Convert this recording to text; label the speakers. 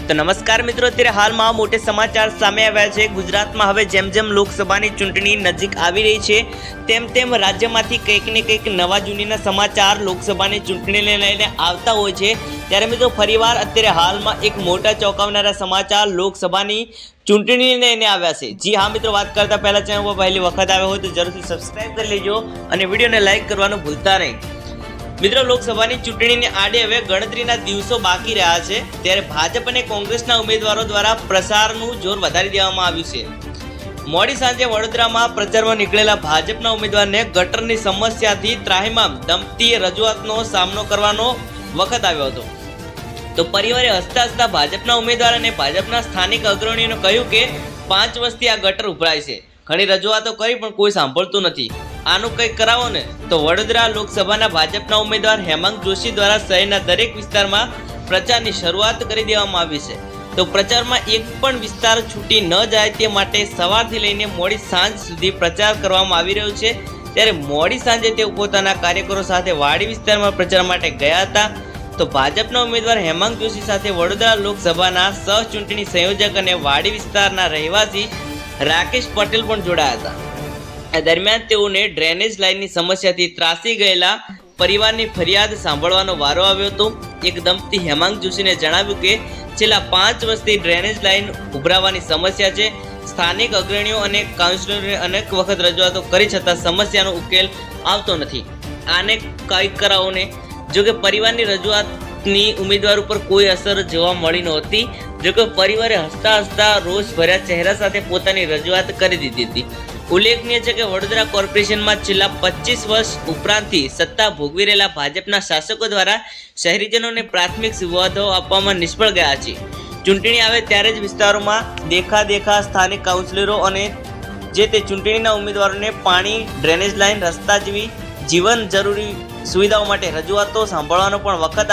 Speaker 1: તો નમસ્કાર મિત્રો, અત્યારે હાલમાં મોટા સમાચાર સામે આવ્યા છે। ગુજરાતમાં હવે જેમ જેમ લોકસભાની ચૂંટણી નજીક આવી રહી છે તેમ તેમ રાજ્યમાંથી કંઈક ને કંઈક નવા જૂનીના સમાચાર લોકસભાની ચૂંટણીને લઈને આવતા હોય છે। ત્યારે મિત્રો ફરીવાર અત્યારે હાલમાં એક મોટા ચોંકાવનારા સમાચાર લોકસભાની ચૂંટણીને લઈને આવ્યા છે। જી હા મિત્રો, વાત કરતા પહેલા ચેનલ પર પહેલી વખત આવ્યો હોય તો જરૂરથી સબસ્ક્રાઇબ કરી લેજો અને વિડીયોને લાઇક કરવાનું ભૂલતા નહીં। મિત્રો, લોકસભાની ચૂંટણીની આડે હવે ગણતરીના દિવસો બાકી રહ્યા છે, ત્યારે ભાજપ અને કોંગ્રેસના ઉમેદવારો દ્વારા પ્રચારનું જોર વધારી દેવામાં આવ્યું છે। મોડી સાંજે વડોદરામાં પ્રચારમાં નીકળેલા ભાજપના ઉમેદવારને ગટરની સમસ્યાથી ત્રાહિમામ દંપતી રજૂઆતનો સામનો કરવાનો વખત આવ્યો હતો। તો પરિવારે હસતા હસતા ભાજપના ઉમેદવાર અને ભાજપના સ્થાનિક અગ્રણીઓને કહ્યું કે 5 વર્ષથી આ ગટર ઉભરાય છે, ઘણી રજૂઆતો કરી પણ કોઈ સાંભળતું નથી, આનું કંઈક કરાવો ને। તો વડોદરા લોકસભાના ભાજપના ઉમેદવાર હેમાંગ જોશી દ્વારા શહેરના દરેક વિસ્તારમાં પ્રચારની શરૂઆત કરી દેવામાં આવી છે। તો પ્રચારમાં એક પણ વિસ્તાર છૂટી ન જાય તે માટે સવારથી લઈને મોડી સાંજ સુધી પ્રચાર કરવામાં આવી રહ્યો છે। ત્યારે મોડી સાંજે તેઓ પોતાના કાર્યકરો સાથે વાડી વિસ્તારમાં પ્રચાર માટે ગયા હતા। તો ભાજપના ઉમેદવાર હેમાંગ જોશી સાથે વડોદરા લોકસભાના સહ ચૂંટણી સંયોજક અને વાડી વિસ્તારના રહેવાસી રાકેશ પટેલ પણ જોડાયા હતા। આ દરમિયાન તેઓને ડ્રેનેજ લાઇનની સમસ્યાથી ત્રાસી ગયેલા પરિવારની ફરિયાદ સાંભળવાનો વારો આવ્યો હતો। એક દંપતી હેમાંગ જોશીને જણાવ્યું કે છેલ્લા 5 વર્ષથી ડ્રેનેજ લાઇન ઉભરાવાની સમસ્યા છે, સ્થાનિક અગ્રણીઓ અને કાઉન્સિલરોને અનેક વખત રજૂઆતો કરી છતાં સમસ્યાનો ઉકેલ આવતો નથી, આને કંઈક કરાવો ને। જોકે પરિવારની રજૂઆતની ઉમેદવાર ઉપર કોઈ અસર જોવા મળી નહોતી। જોકે પરિવારે હસતા હસતા રોષ ભર્યા ચહેરા સાથે પોતાની રજૂઆત કરી દીધી હતી। ઉલ્લેખનીય છે કે વડોદરા કોર્પોરેશનમાં છેલ્લા 25 વર્ષ ઉપરાંતથી સત્તા ભોગવી રહેલા ભાજપના શાસકો દ્વારા શહેરીજનોને પ્રાથમિક સુવિધાઓ આપવામાં નિષ્ફળ ગયા છે। ચૂંટણી આવે ત્યારે જ વિસ્તારોમાં દેખા સ્થાનિક કાઉન્સિલરો અને જે તે ચૂંટણીના ઉમેદવારોને પાણી, ડ્રેનેજ લાઇન, રસ્તા જેવી જીવન જરૂરી સુવિધાઓ માટે રજૂઆતો સાંભળવાનો પણ વખત